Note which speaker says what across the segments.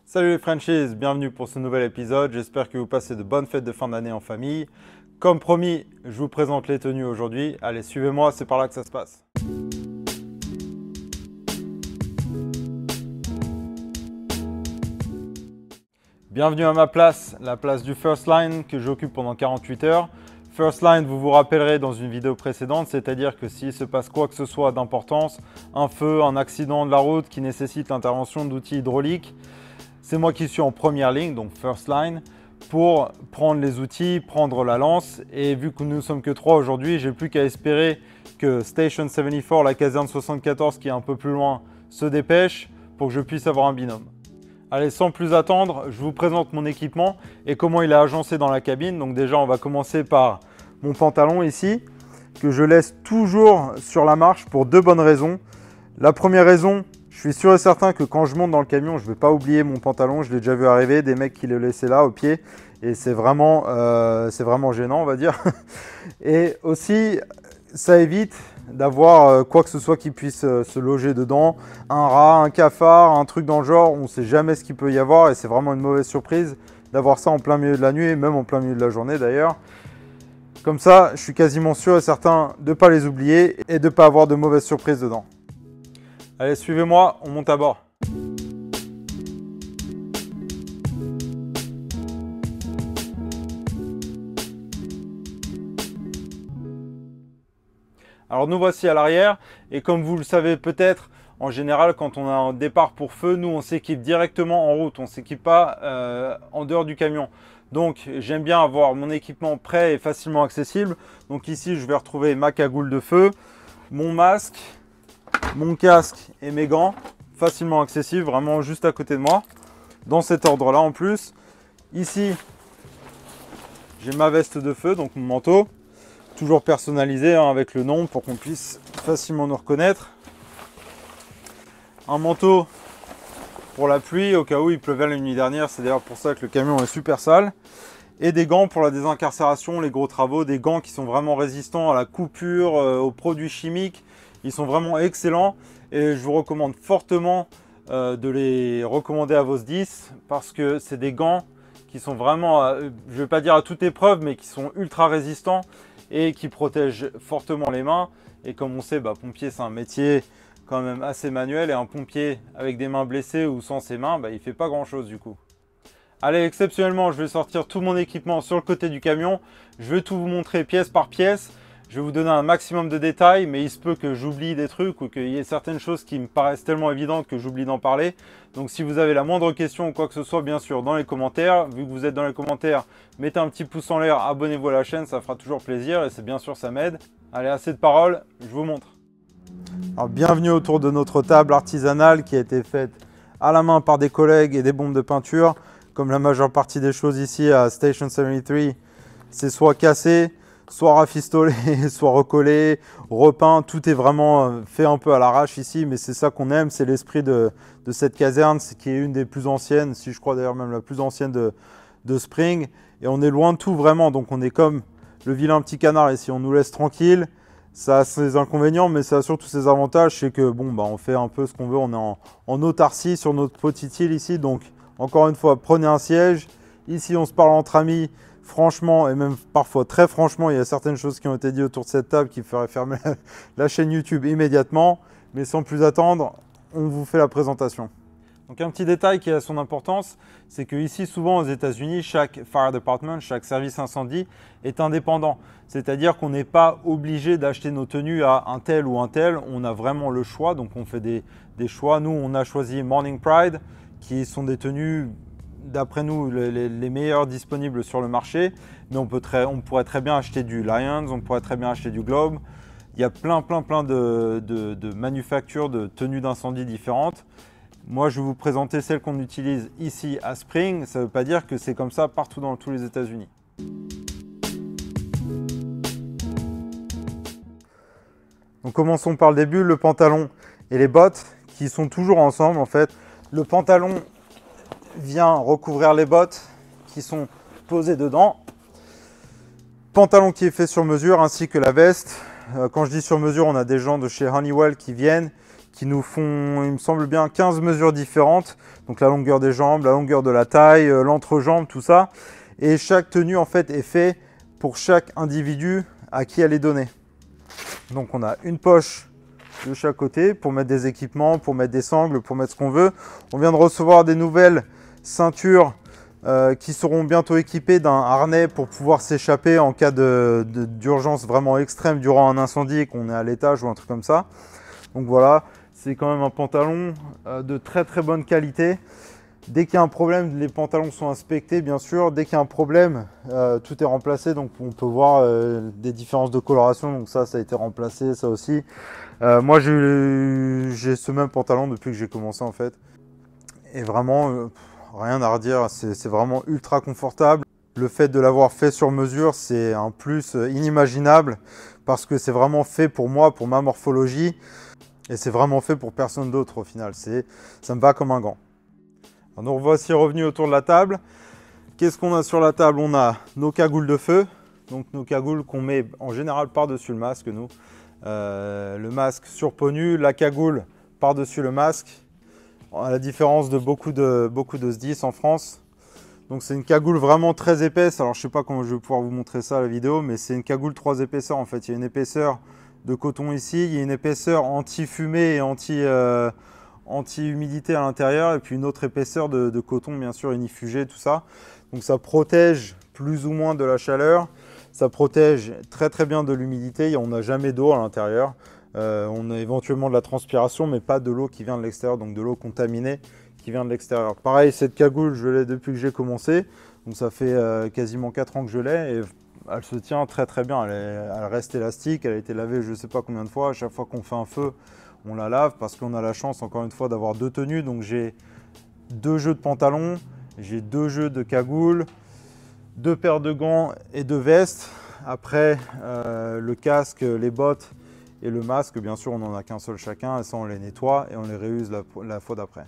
Speaker 1: Salut les Frenchies, bienvenue pour ce nouvel épisode. J'espère que vous passez de bonnes fêtes de fin d'année en famille. Comme promis, je vous présente les tenues aujourd'hui. Allez, suivez-moi, c'est par là que ça se passe. Bienvenue à ma place, la place du First Line que j'occupe pendant 48 heures. First Line, vous vous rappellerez dans une vidéo précédente, c'est-à-dire que s'il se passe quoi que ce soit d'importance, un feu, un accident de la route qui nécessite l'intervention d'outils hydrauliques, c'est moi qui suis en première ligne, donc First Line, pour prendre les outils, prendre la lance. Et vu que nous ne sommes que 3 aujourd'hui, j'ai plus qu'à espérer que Station 74, la caserne 74 qui est un peu plus loin, se dépêche pour que je puisse avoir un binôme. Allez, sans plus attendre, je vous présente mon équipement et comment il est agencé dans la cabine. Donc déjà, on va commencer par mon pantalon ici, que je laisse toujours sur la marche pour deux bonnes raisons. La première raison, je suis sûr et certain que quand je monte dans le camion, je ne vais pas oublier mon pantalon. Je l'ai déjà vu arriver, des mecs qui le laissaient là au pied. Et c'est vraiment gênant, on va dire. Et aussi, ça évite d'avoir quoi que ce soit qui puisse se loger dedans. Un rat, un cafard, un truc dans le genre. On ne sait jamais ce qu'il peut y avoir. Et c'est vraiment une mauvaise surprise d'avoir ça en plein milieu de la nuit, et même en plein milieu de la journée d'ailleurs. Comme ça, je suis quasiment sûr et certain de ne pas les oublier et de ne pas avoir de mauvaises surprises dedans. Allez, suivez-moi, on monte à bord. Alors nous voici à l'arrière et comme vous le savez peut-être, en général quand on a un départ pour feu, nous on s'équipe directement en route, on ne s'équipe pas en dehors du camion. Donc j'aime bien avoir mon équipement prêt et facilement accessible. Donc ici je vais retrouver ma cagoule de feu, mon masque, mon casque et mes gants, facilement accessibles, vraiment juste à côté de moi, dans cet ordre-là en plus. Ici, j'ai ma veste de feu, donc mon manteau, toujours personnalisé hein, avec le nom pour qu'on puisse facilement nous reconnaître. Un manteau pour la pluie, au cas où il pleuvait la nuit dernière, c'est d'ailleurs pour ça que le camion est super sale. Et des gants pour la désincarcération, les gros travaux, des gants qui sont vraiment résistants à la coupure, aux produits chimiques. Ils sont vraiment excellents et je vous recommande fortement de les recommander à vos 10 parce que c'est des gants qui sont vraiment, je ne vais pas dire à toute épreuve, mais qui sont ultra résistants et qui protègent fortement les mains. Et comme on sait, pompier c'est un métier quand même assez manuel et un pompier avec des mains blessées ou sans ses mains, il ne fait pas grand chose du coup. Allez, exceptionnellement, je vais sortir tout mon équipement sur le côté du camion. Je vais tout vous montrer pièce par pièce. Je vais vous donner un maximum de détails, mais il se peut que j'oublie des trucs ou qu'il y ait certaines choses qui me paraissent tellement évidentes que j'oublie d'en parler. Donc si vous avez la moindre question ou quoi que ce soit, bien sûr, dans les commentaires. Vu que vous êtes dans les commentaires, mettez un petit pouce en l'air, abonnez-vous à la chaîne, ça fera toujours plaisir et c'est bien sûr, ça m'aide. Allez, assez de paroles, je vous montre. Alors, bienvenue autour de notre table artisanale qui a été faite à la main par des collègues et des bombes de peinture. Comme la majeure partie des choses ici à Station 73, c'est soit cassé, soit rafistolé, soit recollé, repeint. Tout est vraiment fait un peu à l'arrache ici, mais c'est ça qu'on aime, c'est l'esprit de cette caserne, qui est une des plus anciennes, si je crois d'ailleurs même la plus ancienne de Spring. Et on est loin de tout vraiment, donc on est comme le vilain petit canard ici, on nous laisse tranquille. Ça a ses inconvénients, mais ça a surtout ses avantages, c'est que on fait un peu ce qu'on veut, on est en autarcie sur notre petite île ici, donc encore une fois, prenez un siège. Ici, on se parle entre amis. Franchement, et même parfois très franchement, il y a certaines choses qui ont été dites autour de cette table qui feraient fermer la chaîne YouTube immédiatement. Mais sans plus attendre, on vous fait la présentation. Donc un petit détail qui a son importance, c'est que ici, souvent aux États-Unis, chaque fire department, chaque service incendie est indépendant. C'est-à-dire qu'on n'est pas obligé d'acheter nos tenues à un tel ou un tel. On a vraiment le choix, donc on fait des choix. Nous, on a choisi Morning Pride, qui sont des tenues, d'après nous, les meilleures disponibles sur le marché. Mais on pourrait très bien acheter du Lions, on pourrait très bien acheter du Globe. Il y a plein de manufactures de tenues d'incendie différentes. Moi, je vais vous présenter celle qu'on utilise ici à Spring. Ça ne veut pas dire que c'est comme ça partout dans tous les États-Unis. Donc commençons par le début, le pantalon et les bottes qui sont toujours ensemble en fait. Le pantalon vient recouvrir les bottes qui sont posées dedans. Pantalon qui est fait sur mesure ainsi que la veste. Quand je dis sur mesure, on a des gens de chez Honeywell qui viennent, qui nous font, il me semble bien, 15 mesures différentes. Donc la longueur des jambes, la longueur de la taille, l'entrejambe, tout ça. Et chaque tenue en fait est fait pour chaque individu à qui elle est donnée. Donc on a une poche de chaque côté pour mettre des équipements, pour mettre des sangles, pour mettre ce qu'on veut. On vient de recevoir des nouvelles ceintures qui seront bientôt équipées d'un harnais pour pouvoir s'échapper en cas d'urgence vraiment extrême durant un incendie, qu'on est à l'étage ou un truc comme ça. Donc voilà, c'est quand même un pantalon de très très bonne qualité. Dès qu'il y a un problème, les pantalons sont inspectés bien sûr. Dès qu'il y a un problème, tout est remplacé. Donc on peut voir des différences de coloration. Donc ça a été remplacé, ça aussi. Moi j'ai ce même pantalon depuis que j'ai commencé en fait. Et vraiment, rien à redire, c'est vraiment ultra confortable. Le fait de l'avoir fait sur mesure, c'est un plus inimaginable parce que c'est vraiment fait pour moi, pour ma morphologie. Et c'est vraiment fait pour personne d'autre au final. Ça me va comme un gant. Alors nous voici revenus autour de la table. Qu'est-ce qu'on a sur la table? On a nos cagoules de feu. Donc nos cagoules qu'on met en général par-dessus le masque, nous. Le masque sur peau nue, la cagoule par-dessus le masque. À la différence de beaucoup de SDIS en France. Donc c'est une cagoule vraiment très épaisse. Alors je ne sais pas comment je vais pouvoir vous montrer ça à la vidéo, mais c'est une cagoule 3 épaisseurs en fait. Il y a une épaisseur de coton ici, il y a une épaisseur anti-fumée et anti-humidité à l'intérieur, et puis une autre épaisseur de coton, bien sûr, inifugé, tout ça. Donc ça protège plus ou moins de la chaleur, ça protège très très bien de l'humidité, on n'a jamais d'eau à l'intérieur. On a éventuellement de la transpiration, mais pas de l'eau qui vient de l'extérieur, donc de l'eau contaminée qui vient de l'extérieur. Pareil, cette cagoule, je l'ai depuis que j'ai commencé, donc ça fait quasiment 4 ans que je l'ai, et elle se tient très très bien, elle reste élastique, elle a été lavée je ne sais pas combien de fois. À chaque fois qu'on fait un feu, on la lave parce qu'on a la chance encore une fois d'avoir 2 tenues. Donc j'ai 2 jeux de pantalons, j'ai 2 jeux de cagoules, 2 paires de gants et 2 vestes. Après le casque, les bottes et le masque, bien sûr on n'en a qu'un seul chacun, et ça on les nettoie et on les réuse la fois d'après.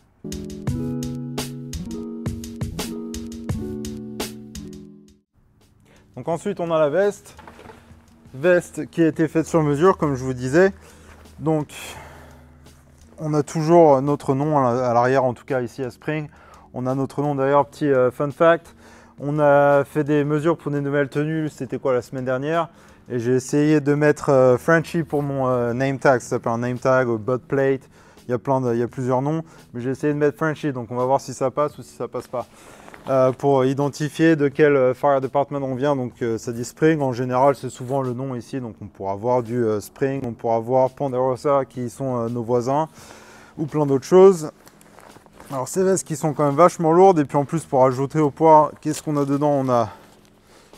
Speaker 1: Donc ensuite on a la veste qui a été faite sur mesure comme je vous disais. Donc on a toujours notre nom à l'arrière, en tout cas ici à Spring. On a notre nom d'ailleurs, petit fun fact. On a fait des mesures pour des nouvelles tenues, c'était quoi la semaine dernière. Et j'ai essayé de mettre Frenchy pour mon name tag, ça s'appelle un name tag ou butt plate. Il y a plusieurs noms, mais j'ai essayé de mettre Frenchy, donc on va voir si ça passe ou si ça passe pas. Pour identifier de quel fire department on vient, donc ça dit Spring, en général c'est souvent le nom ici, donc on pourra voir du Spring, on pourra voir Ponderosa qui sont nos voisins, ou plein d'autres choses. Alors ces vestes qui sont quand même vachement lourdes, et puis en plus pour ajouter au poids, qu'est-ce qu'on a dedans? On a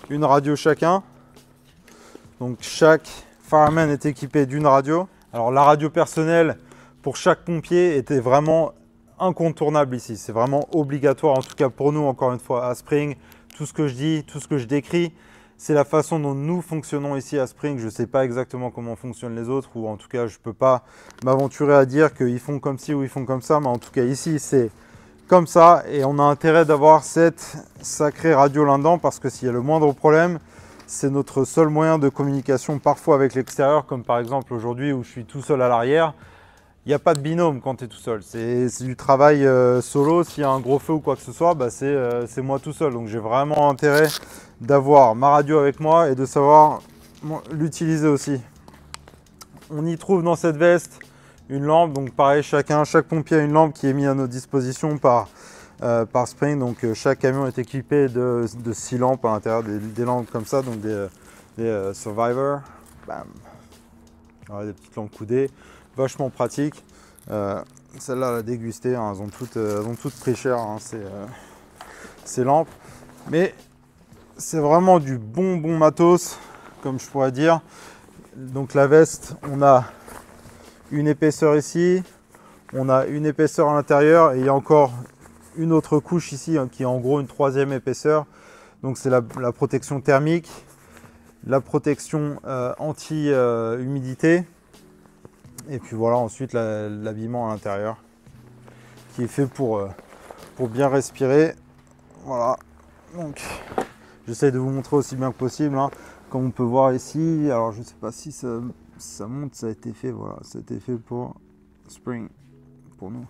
Speaker 1: une radio chacun, donc chaque fireman est équipé d'une radio. Alors la radio personnelle pour chaque pompier était vraiment incontournable ici, c'est vraiment obligatoire, en tout cas pour nous, encore une fois à Spring. Tout ce que je dis, tout ce que je décris, c'est la façon dont nous fonctionnons ici à Spring. Je ne sais pas exactement comment fonctionnent les autres, ou en tout cas je ne peux pas m'aventurer à dire qu'ils font comme ci ou ils font comme ça, mais en tout cas ici c'est comme ça, et on a intérêt d'avoir cette sacrée radio là-dedans, parce que s'il y a le moindre problème, c'est notre seul moyen de communication parfois avec l'extérieur, comme par exemple aujourd'hui où je suis tout seul à l'arrière. Il n'y a pas de binôme quand tu es tout seul, c'est du travail solo. S'il y a un gros feu ou quoi que ce soit, bah c'est moi tout seul. Donc j'ai vraiment intérêt d'avoir ma radio avec moi et de savoir l'utiliser aussi. On y trouve dans cette veste une lampe, donc pareil, chaque pompier a une lampe qui est mise à notre disposition par Spring. Donc chaque camion est équipé de 6 lampes à l'intérieur, des lampes comme ça, donc des Survivor. Bam. Voilà, des petites lampes coudées. Vachement pratique. Celle-là, la dégustée, hein, elles ont toutes pris cher, hein, ces lampes. Mais c'est vraiment du bon matos, comme je pourrais dire. Donc la veste, on a une épaisseur ici, on a une épaisseur à l'intérieur, et il y a encore une autre couche ici, hein, qui est en gros une 3e épaisseur. Donc c'est la protection thermique, la protection anti-humidité. Et puis voilà, ensuite l'habillement à l'intérieur qui est fait pour bien respirer. Voilà, donc j'essaie de vous montrer aussi bien que possible, hein. Comme on peut voir ici, alors je ne sais pas si ça monte, ça a été fait, voilà, ça a été fait pour Spring pour nous.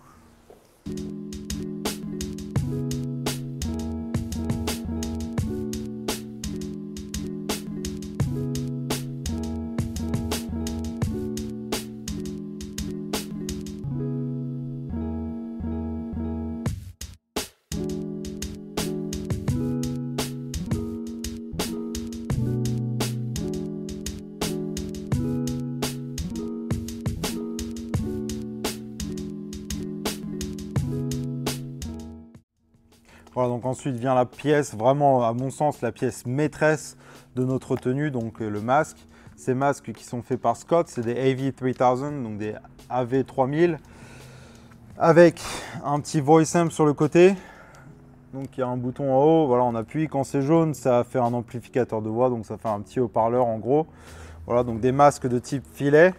Speaker 1: Voilà, donc ensuite vient la pièce, vraiment à mon sens, la pièce maîtresse de notre tenue, donc le masque. Ces masques qui sont faits par Scott, c'est des AV3000, donc des AV3000, avec un petit voice amp sur le côté. Donc il y a un bouton en haut, voilà, on appuie. Quand c'est jaune, ça fait un amplificateur de voix, donc ça fait un petit haut-parleur en gros. Voilà, donc des masques de type filet.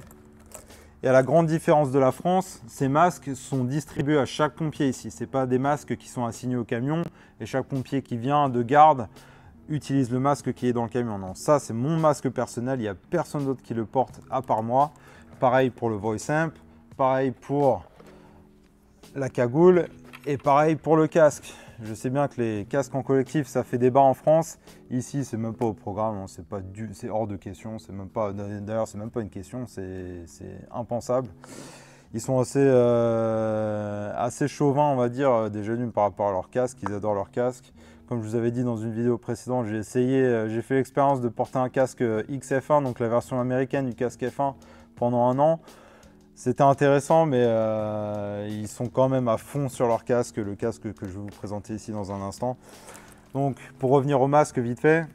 Speaker 1: Et à la grande différence de la France, ces masques sont distribués à chaque pompier ici. Ce n'est pas des masques qui sont assignés au camion et chaque pompier qui vient de garde utilise le masque qui est dans le camion. Non, ça c'est mon masque personnel, il n'y a personne d'autre qui le porte à part moi. Pareil pour le voice amp, pareil pour la cagoule et pareil pour le casque. Je sais bien que les casques en collectif, ça fait débat en France. Ici, c'est même pas au programme, c'est hors de question. C'est même pas, d'ailleurs, c'est même pas une question, c'est impensable. Ils sont assez chauvins, on va dire, déjà d'une par rapport à leur casque. Ils adorent leur casque. Comme je vous avais dit dans une vidéo précédente, j'ai fait l'expérience de porter un casque XF1, donc la version américaine du casque F1, pendant un an. C'était intéressant, mais ils sont quand même à fond sur leur casque, le casque que je vais vous présenter ici dans un instant. Donc, pour revenir aux masques vite fait,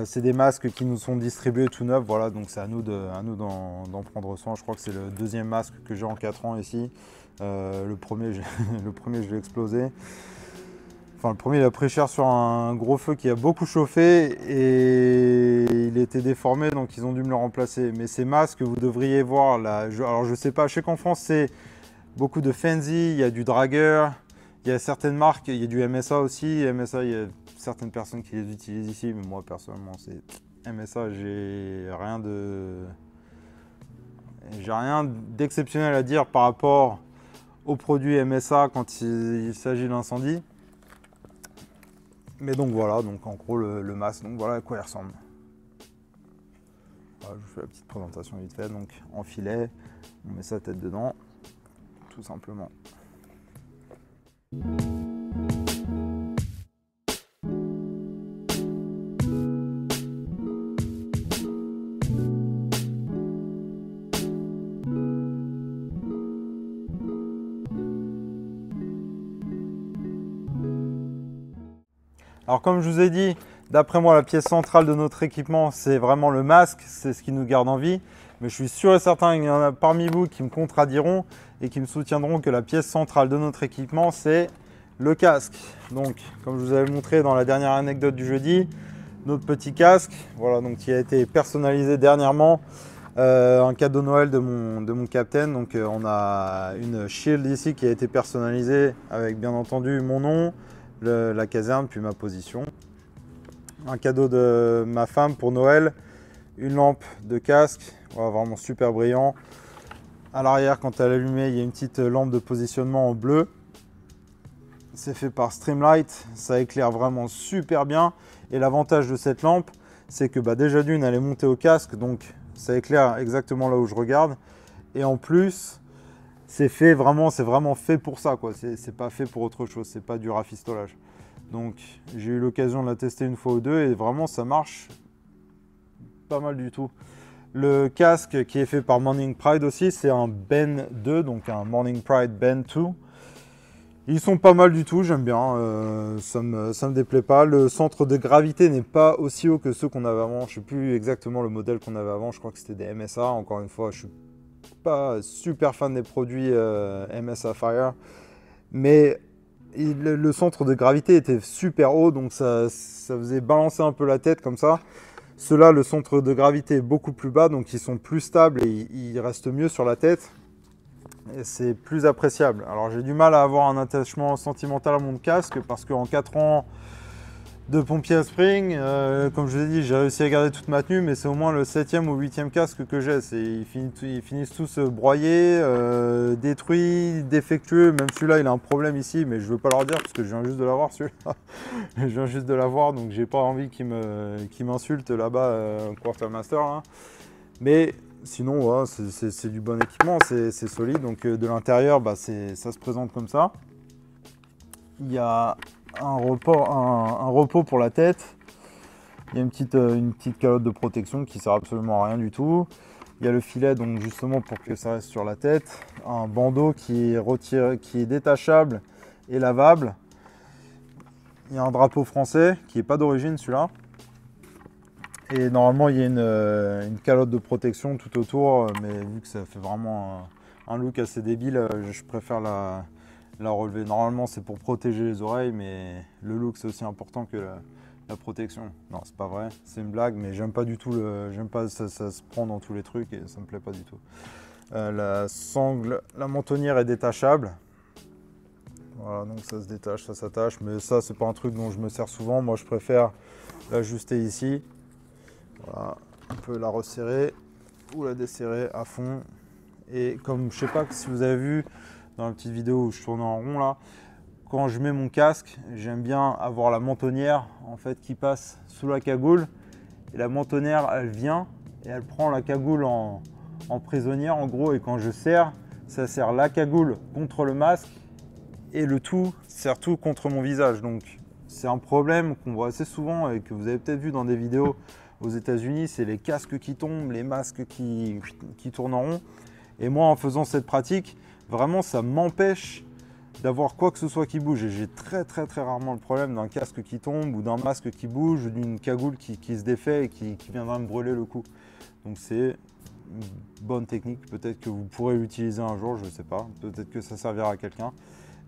Speaker 1: c'est des masques qui nous sont distribués tout neufs. Voilà, donc c'est à nous d'en prendre soin. Je crois que c'est le deuxième masque que j'ai en 4 ans ici. Le premier, je l'ai explosé. Enfin, le premier, il a pris cher sur un gros feu qui a beaucoup chauffé et il était déformé, donc ils ont dû me le remplacer. Mais ces masques, vous devriez voir là. Alors, je sais pas, je sais qu'en France, c'est beaucoup de Fenzi, il y a du Drager, il y a certaines marques, il y a du MSA aussi. MSA, il y a certaines personnes qui les utilisent ici, mais moi, personnellement, c'est MSA, j'ai rien d'exceptionnel à dire par rapport aux produits MSA quand il s'agit d'incendie. Mais donc voilà, donc en gros le masque, donc voilà à quoi il ressemble. Voilà, je vous fais la petite présentation vite fait, donc en filet, on met sa tête dedans, tout simplement. Alors comme je vous ai dit, d'après moi la pièce centrale de notre équipement c'est vraiment le masque, c'est ce qui nous garde en vie. Mais je suis sûr et certain qu'il y en a parmi vous qui me contrediront et qui me soutiendront que la pièce centrale de notre équipement c'est le casque. Donc comme je vous avais montré dans la dernière anecdote du jeudi, notre petit casque, voilà, donc qui a été personnalisé dernièrement, un cadeau Noël de mon capitaine. Donc on a une shield ici qui a été personnalisée avec bien entendu mon nom, la caserne, puis ma position. Un cadeau de ma femme pour Noël, une lampe de casque, voilà, vraiment super brillant. À l'arrière, quand elle est allumée, il y a une petite lampe de positionnement en bleu. C'est fait par Streamlight, ça éclaire vraiment super bien. Et l'avantage de cette lampe, c'est que déjà d'une, elle est montée au casque, donc ça éclaire exactement là où je regarde. Et en plus, c'est vraiment fait pour ça, quoi. C'est pas fait pour autre chose, c'est pas du rafistolage. Donc j'ai eu l'occasion de la tester une fois ou deux et vraiment ça marche pas mal du tout. Le casque qui est fait par Morning Pride aussi, c'est un Ben 2, donc un Morning Pride Ben 2. Ils sont pas mal du tout, j'aime bien, ça me déplaît pas. Le centre de gravité n'est pas aussi haut que ceux qu'on avait avant. Je sais plus exactement le modèle qu'on avait avant, je crois que c'était des MSA. Encore une fois, je suis pas super fan des produits MSA Fire, mais le centre de gravité était super haut, donc ça faisait balancer un peu la tête comme ça. Ceux-là, le centre de gravité est beaucoup plus bas, donc ils sont plus stables et ils restent mieux sur la tête. Et c'est plus appréciable. Alors j'ai du mal à avoir un attachement sentimental à mon casque parce qu'en 4 ans de pompier à spring. Comme je vous ai dit, j'ai réussi à garder toute ma tenue, mais c'est au moins le 7e ou 8e casque que j'ai. Ils finissent tous broyés, détruits, défectueux. Même celui-là, il a un problème ici, mais je ne veux pas leur dire parce que je viens juste de l'avoir celui-là. Je viens juste de l'avoir, donc j'ai pas envie qu'ils m'insultent là-bas, Quartermaster. Hein. Mais sinon, ouais, c'est du bon équipement, c'est solide. Donc de l'intérieur, bah, ça se présente comme ça. Il y a un repos pour la tête. Il y a une petite calotte de protection qui sert absolument à rien du tout. Il y a le filet, donc justement pour que ça reste sur la tête. Un bandeau qui est détachable et lavable. Il y a un drapeau français qui n'est pas d'origine celui-là. Et normalement il y a une calotte de protection tout autour, mais vu que ça fait vraiment un look assez débile, je préfère la relever. Normalement c'est pour protéger les oreilles, mais le look c'est aussi important que la protection. Non, c'est pas vrai, c'est une blague, mais j'aime pas du tout j'aime pas ça se prend dans tous les trucs et ça me plaît pas du tout. La mentonnière est détachable. Voilà, donc ça se détache, ça s'attache, mais ça c'est pas un truc dont je me sers souvent. Moi je préfère l'ajuster ici. Voilà, on peut la resserrer ou la desserrer à fond. Et comme je sais pas si vous avez vu dans la petite vidéo où je tourne en rond là, quand je mets mon casque, j'aime bien avoir la mentonnière en fait qui passe sous la cagoule. Et la mentonnière, elle vient et elle prend la cagoule en prisonnière en gros. Et quand je serre, ça serre la cagoule contre le masque et le tout serre tout contre mon visage. Donc c'est un problème qu'on voit assez souvent et que vous avez peut-être vu dans des vidéos aux États-Unis, c'est les casques qui tombent, les masques qui tournent en rond. Et moi, en faisant cette pratique, vraiment, ça m'empêche d'avoir quoi que ce soit qui bouge. Et j'ai très rarement le problème d'un casque qui tombe ou d'un masque qui bouge ou d'une cagoule qui se défait et qui viendra me brûler le cou. Donc c'est une bonne technique. Peut-être que vous pourrez l'utiliser un jour, je ne sais pas. Peut-être que ça servira à quelqu'un.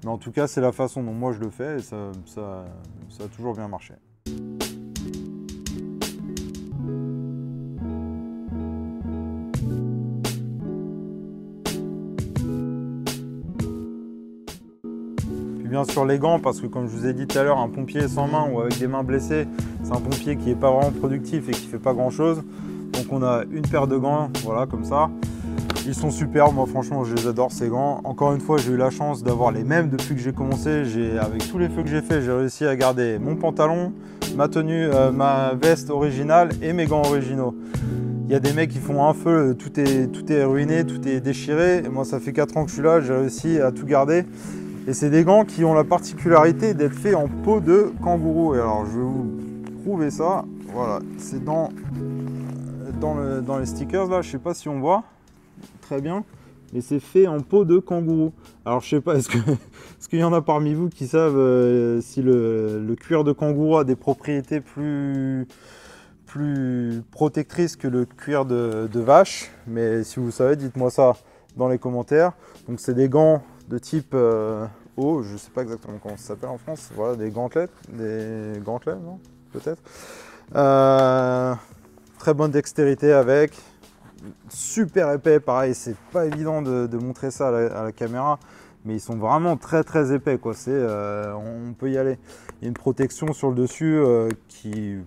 Speaker 1: Mais en tout cas, c'est la façon dont moi je le fais et ça a toujours bien marché. Bien sûr les gants, parce que comme je vous ai dit tout à l'heure, un pompier sans main ou avec des mains blessées, c'est un pompier qui n'est pas vraiment productif et qui fait pas grand chose. Donc on a une paire de gants, voilà, comme ça. Ils sont super, moi franchement je les adore ces gants. Encore une fois, j'ai eu la chance d'avoir les mêmes depuis que j'ai commencé. Avec tous les feux que j'ai fait, j'ai réussi à garder mon pantalon, ma tenue, ma veste originale et mes gants originaux. Il y a des mecs qui font un feu, tout est ruiné, tout est déchiré. Et moi ça fait 4 ans que je suis là, j'ai réussi à tout garder. Et c'est des gants qui ont la particularité d'être faits en peau de kangourou. Et alors je vais vous prouver ça. Voilà, c'est dans les stickers là, je sais pas si on voit très bien, mais c'est fait en peau de kangourou. Alors je sais pas, est-ce qu'il y en a parmi vous qui savent si le cuir de kangourou a des propriétés plus protectrices que le cuir de vache? Mais si vous savez, dites-moi ça dans les commentaires. Donc c'est des gants de type haut, je sais pas exactement comment ça s'appelle en France. Voilà, des gantelets, non, peut-être. Très bonne dextérité avec, super épais, pareil, c'est pas évident de montrer ça à la caméra, mais ils sont vraiment très épais, quoi. On peut y aller. Il y a une protection sur le dessus une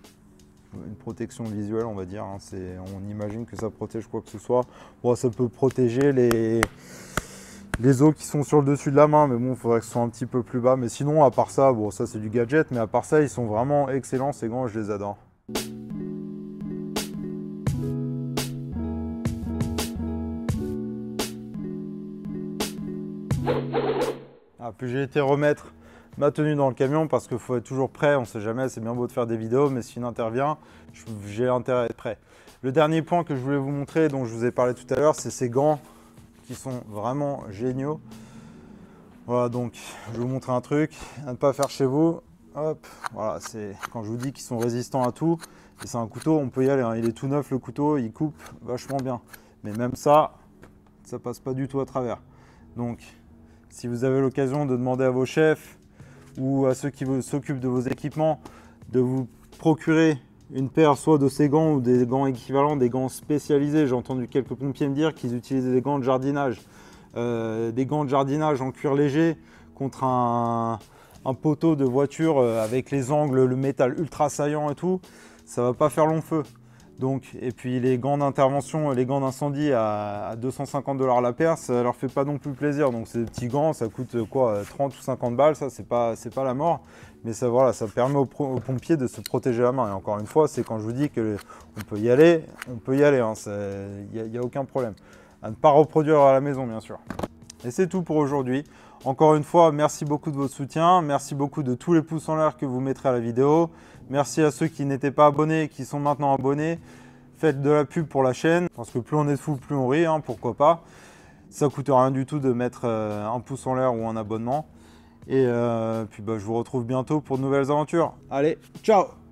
Speaker 1: protection visuelle, on va dire. Hein. On imagine que ça protège quoi que ce soit. Bon, ça peut protéger les os qui sont sur le dessus de la main, mais bon, il faudrait que ce soit un petit peu plus bas. Mais sinon, à part ça, bon, ça c'est du gadget, mais à part ça, ils sont vraiment excellents, ces gants, je les adore. Puis j'ai été remettre ma tenue dans le camion parce qu'il faut être toujours prêt, on ne sait jamais, c'est bien beau de faire des vidéos, mais si une intervient, j'ai intérêt à être prêt. Le dernier point que je voulais vous montrer, dont je vous ai parlé tout à l'heure, c'est ces gants qui sont vraiment géniaux. Voilà, donc je vais vous montrer un truc à ne pas faire chez vous. Hop, voilà, c'est quand je vous dis qu'ils sont résistants à tout. Et c'est un couteau, on peut y aller, hein. Il est tout neuf le couteau, il coupe vachement bien. Mais même ça passe pas du tout à travers. Donc, si vous avez l'occasion de demander à vos chefs ou à ceux qui s'occupent de vos équipements de vous procurer une paire soit de ces gants ou des gants équivalents, des gants spécialisés. J'ai entendu quelques pompiers me dire qu'ils utilisaient des gants de jardinage. Des gants de jardinage en cuir léger contre un un poteau de voiture avec les angles, le métal ultra saillant et tout, ça va pas faire long feu. Donc, et puis les gants d'intervention, les gants d'incendie à 250 $ la paire, ça leur fait pas non plus plaisir. Donc c'est des petits gants, ça coûte quoi, 30 ou 50 balles, ça c'est pas la mort. Mais ça, voilà, ça permet aux pompiers de se protéger la main. Et encore une fois, c'est quand je vous dis qu'on peut y aller, on peut y aller, hein, il n'y a aucun problème. À ne pas reproduire à la maison, bien sûr. Et c'est tout pour aujourd'hui. Encore une fois, merci beaucoup de votre soutien. Merci beaucoup de tous les pouces en l'air que vous mettrez à la vidéo. Merci à ceux qui n'étaient pas abonnés et qui sont maintenant abonnés. Faites de la pub pour la chaîne, parce que plus on est de fous, plus on rit, hein, pourquoi pas. Ça coûte rien du tout de mettre un pouce en l'air ou un abonnement. Et puis je vous retrouve bientôt pour de nouvelles aventures. Allez, ciao!